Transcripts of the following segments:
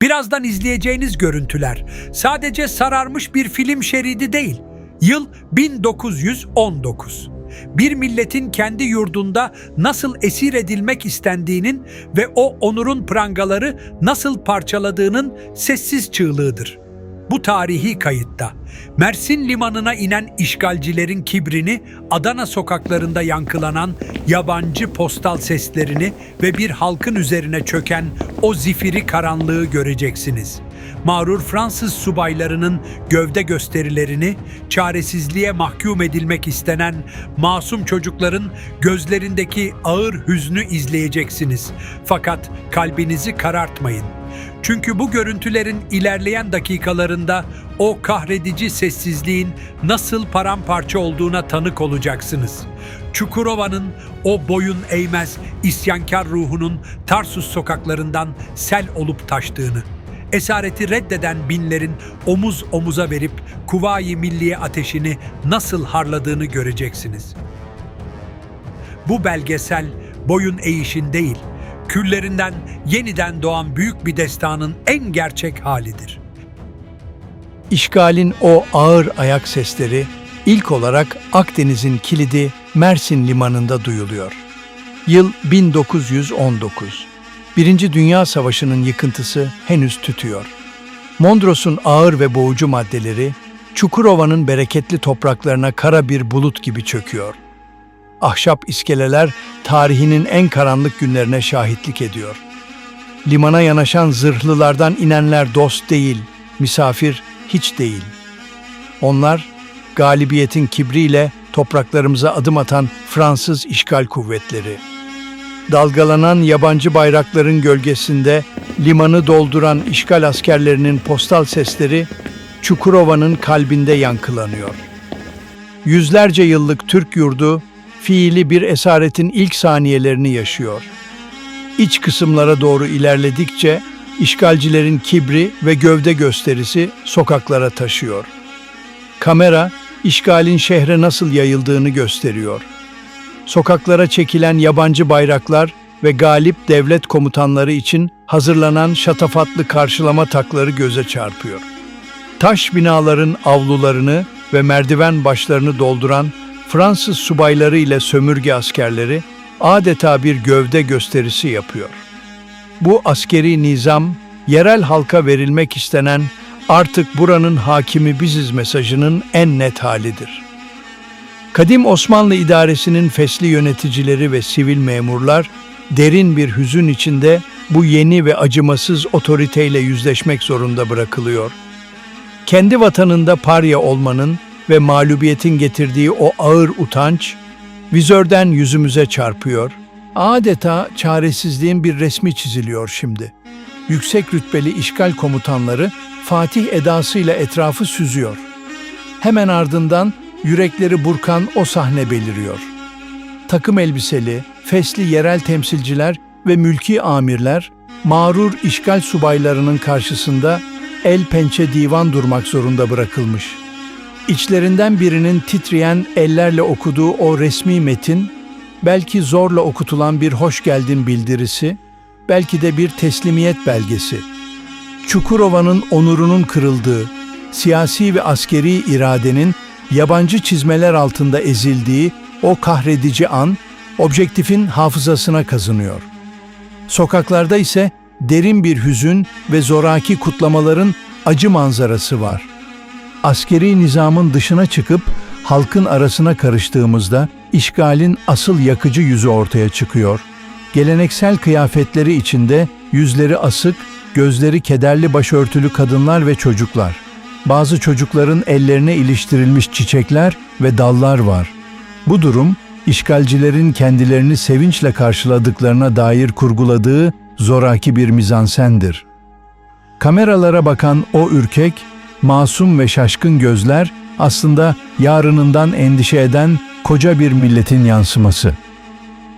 Birazdan izleyeceğiniz görüntüler sadece sararmış bir film şeridi değil. Yıl 1919. Bir milletin kendi yurdunda nasıl esir edilmek istendiğinin ve o onurun prangaları nasıl parçaladığının sessiz çığlığıdır. Bu tarihi kayıtta Mersin limanına inen işgalcilerin kibrini, Adana sokaklarında yankılanan yabancı postal seslerini ve bir halkın üzerine çöken o zifiri karanlığı göreceksiniz. Mağrur Fransız subaylarının gövde gösterilerini, çaresizliğe mahkum edilmek istenen masum çocukların gözlerindeki ağır hüznü izleyeceksiniz. Fakat kalbinizi karartmayın. Çünkü bu görüntülerin ilerleyen dakikalarında o kahredici sessizliğin nasıl paramparça olduğuna tanık olacaksınız. Çukurova'nın o boyun eğmez isyankar ruhunun Tarsus sokaklarından sel olup taştığını, esareti reddeden binlerin omuz omuza verip Kuvayi Milliye ateşini nasıl harladığını göreceksiniz. Bu belgesel boyun eğişin değil, küllerinden yeniden doğan büyük bir destanın en gerçek halidir. İşgalin o ağır ayak sesleri ilk olarak Akdeniz'in kilidi Mersin limanında duyuluyor. Yıl 1919. Birinci Dünya Savaşı'nın yıkıntısı henüz tütüyor. Mondros'un ağır ve boğucu maddeleri Çukurova'nın bereketli topraklarına kara bir bulut gibi çöküyor. Ahşap iskeleler tarihinin en karanlık günlerine şahitlik ediyor. Limana yanaşan zırhlılardan inenler dost değil, misafir hiç değil. Onlar galibiyetin kibriyle topraklarımıza adım atan Fransız işgal kuvvetleri. Dalgalanan yabancı bayrakların gölgesinde limanı dolduran işgal askerlerinin postal sesleri Çukurova'nın kalbinde yankılanıyor. Yüzlerce yıllık Türk yurdu fiili bir esaretin ilk saniyelerini yaşıyor. İç kısımlara doğru ilerledikçe işgalcilerin kibri ve gövde gösterisi sokaklara taşıyor. Kamera işgalin şehre nasıl yayıldığını gösteriyor. Sokaklara çekilen yabancı bayraklar ve galip devlet komutanları için hazırlanan şatafatlı karşılama takları göze çarpıyor. Taş binaların avlularını ve merdiven başlarını dolduran Fransız subayları ile sömürge askerleri adeta bir gövde gösterisi yapıyor. Bu askeri nizam, yerel halka verilmek istenen "artık buranın hakimi biziz" mesajının en net halidir. Kadim Osmanlı idaresinin fesli yöneticileri ve sivil memurlar derin bir hüzün içinde bu yeni ve acımasız otoriteyle yüzleşmek zorunda bırakılıyor. Kendi vatanında parya olmanın ve mağlubiyetin getirdiği o ağır utanç vizörden yüzümüze çarpıyor. Adeta çaresizliğin bir resmi çiziliyor şimdi. Yüksek rütbeli işgal komutanları Fatih edasıyla etrafı süzüyor. Hemen ardından yürekleri burkan o sahne beliriyor. Takım elbiseli, fesli yerel temsilciler ve mülki amirler mağrur işgal subaylarının karşısında el pençe divan durmak zorunda bırakılmış. İçlerinden birinin titreyen ellerle okuduğu o resmi metin, belki zorla okutulan bir hoş geldin bildirisi, belki de bir teslimiyet belgesi. Çukurova'nın onurunun kırıldığı, siyasi ve askeri iradenin yabancı çizmeler altında ezildiği o kahredici an, objektifin hafızasına kazınıyor. Sokaklarda ise derin bir hüzün ve zoraki kutlamaların acı manzarası var. Askeri nizamın dışına çıkıp halkın arasına karıştığımızda işgalin asıl yakıcı yüzü ortaya çıkıyor. Geleneksel kıyafetleri içinde yüzleri asık, gözleri kederli başörtülü kadınlar ve çocuklar. Bazı çocukların ellerine iliştirilmiş çiçekler ve dallar var. Bu durum, işgalcilerin kendilerini sevinçle karşıladıklarına dair kurguladığı zoraki bir mizansendir. Kameralara bakan o ürkek, masum ve şaşkın gözler aslında yarınından endişe eden koca bir milletin yansıması.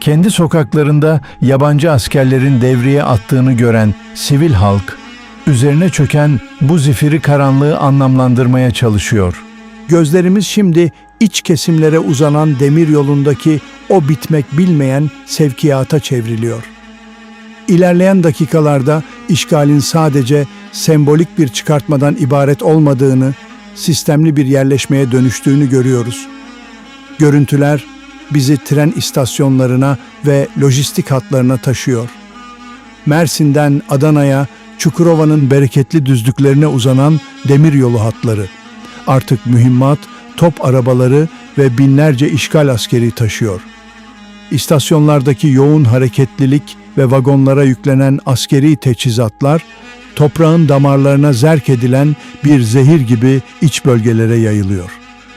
Kendi sokaklarında yabancı askerlerin devreye attığını gören sivil halk, üzerine çöken bu zifiri karanlığı anlamlandırmaya çalışıyor. Gözlerimiz şimdi iç kesimlere uzanan demir yolundaki o bitmek bilmeyen sevkiyata çevriliyor. İlerleyen dakikalarda işgalin sadece sembolik bir çıkartmadan ibaret olmadığını, sistemli bir yerleşmeye dönüştüğünü görüyoruz. Görüntüler bizi tren istasyonlarına ve lojistik hatlarına taşıyor. Mersin'den Adana'ya, Çukurova'nın bereketli düzlüklerine uzanan demiryolu hatları artık mühimmat, top arabaları ve binlerce işgal askeri taşıyor. İstasyonlardaki yoğun hareketlilik ve vagonlara yüklenen askeri teçhizatlar, toprağın damarlarına zerk edilen bir zehir gibi iç bölgelere yayılıyor.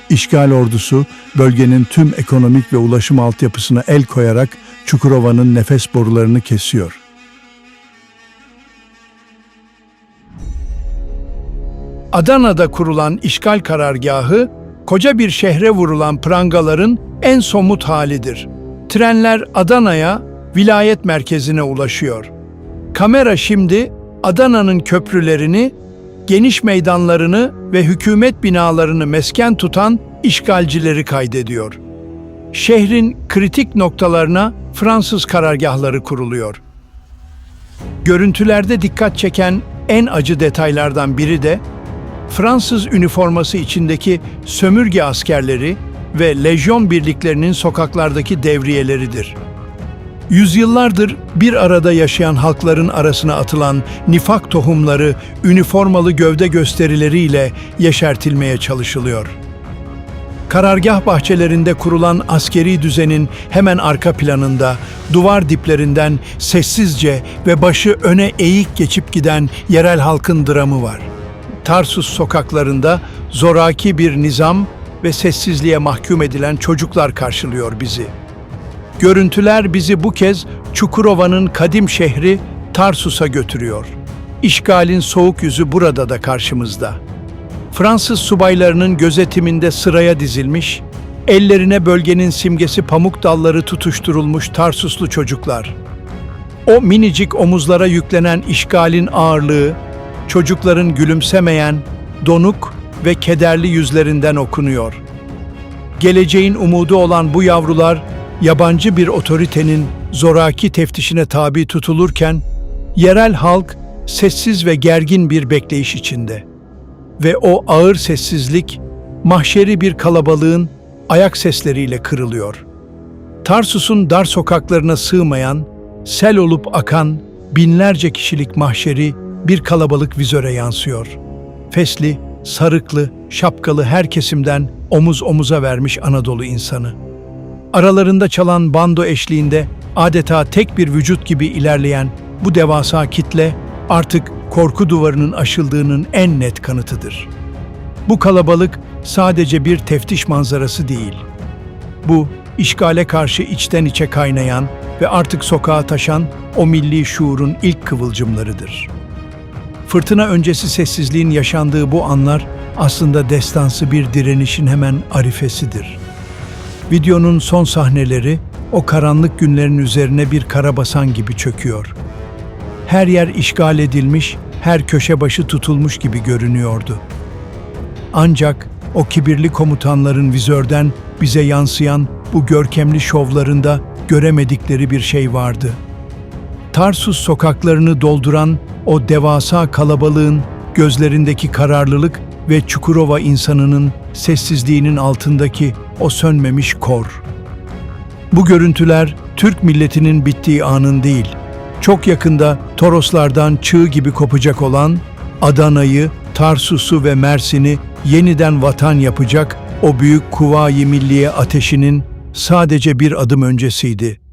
İşgal ordusu, bölgenin tüm ekonomik ve ulaşım altyapısına el koyarak Çukurova'nın nefes borularını kesiyor. Adana'da kurulan işgal karargahı, koca bir şehre vurulan prangaların en somut halidir. Trenler Adana'ya, vilayet merkezine ulaşıyor. Kamera şimdi Adana'nın köprülerini, geniş meydanlarını ve hükümet binalarını mesken tutan işgalcileri kaydediyor. Şehrin kritik noktalarına Fransız karargahları kuruluyor. Görüntülerde dikkat çeken en acı detaylardan biri de Fransız üniforması içindeki sömürge askerleri ve lejyon birliklerinin sokaklardaki devriyeleridir. Yüzyıllardır bir arada yaşayan halkların arasına atılan nifak tohumları üniformalı gövde gösterileriyle yeşertilmeye çalışılıyor. Karargah bahçelerinde kurulan askeri düzenin hemen arka planında, duvar diplerinden sessizce ve başı öne eğik geçip giden yerel halkın dramı var. Tarsus sokaklarında zoraki bir nizam ve sessizliğe mahkum edilen çocuklar karşılıyor bizi. Görüntüler bizi bu kez Çukurova'nın kadim şehri Tarsus'a götürüyor. İşgalin soğuk yüzü burada da karşımızda. Fransız subaylarının gözetiminde sıraya dizilmiş, ellerine bölgenin simgesi pamuk dalları tutuşturulmuş Tarsuslu çocuklar. O minicik omuzlara yüklenen işgalin ağırlığı, çocukların gülümsemeyen, donuk ve kederli yüzlerinden okunuyor. Geleceğin umudu olan bu yavrular, yabancı bir otoritenin zoraki teftişine tabi tutulurken, yerel halk sessiz ve gergin bir bekleyiş içinde. Ve o ağır sessizlik, mahşeri bir kalabalığın ayak sesleriyle kırılıyor. Tarsus'un dar sokaklarına sığmayan, sel olup akan binlerce kişilik mahşeri bir kalabalık vizöre yansıyor. Fesli, sarıklı, şapkalı her kesimden omuz omuza vermiş Anadolu insanı. Aralarında çalan bando eşliğinde adeta tek bir vücut gibi ilerleyen bu devasa kitle artık korku duvarının aşıldığının en net kanıtıdır. Bu kalabalık sadece bir teftiş manzarası değil. Bu, işgale karşı içten içe kaynayan ve artık sokağa taşan o milli şuurun ilk kıvılcımlarıdır. Fırtına öncesi sessizliğin yaşandığı bu anlar aslında destansı bir direnişin hemen arifesidir. Videonun son sahneleri o karanlık günlerin üzerine bir karabasan gibi çöküyor. Her yer işgal edilmiş, her köşe başı tutulmuş gibi görünüyordu. Ancak o kibirli komutanların vizörden bize yansıyan bu görkemli şovlarında göremedikleri bir şey vardı. Tarsus sokaklarını dolduran o devasa kalabalığın gözlerindeki kararlılık ve Çukurova insanının sessizliğinin altındaki o sönmemiş kor. Bu görüntüler Türk milletinin bittiği anın değil, çok yakında Toroslardan çığ gibi kopacak olan Adana'yı, Tarsus'u ve Mersin'i yeniden vatan yapacak o büyük Kuvayi Milliye ateşinin sadece bir adım öncesiydi.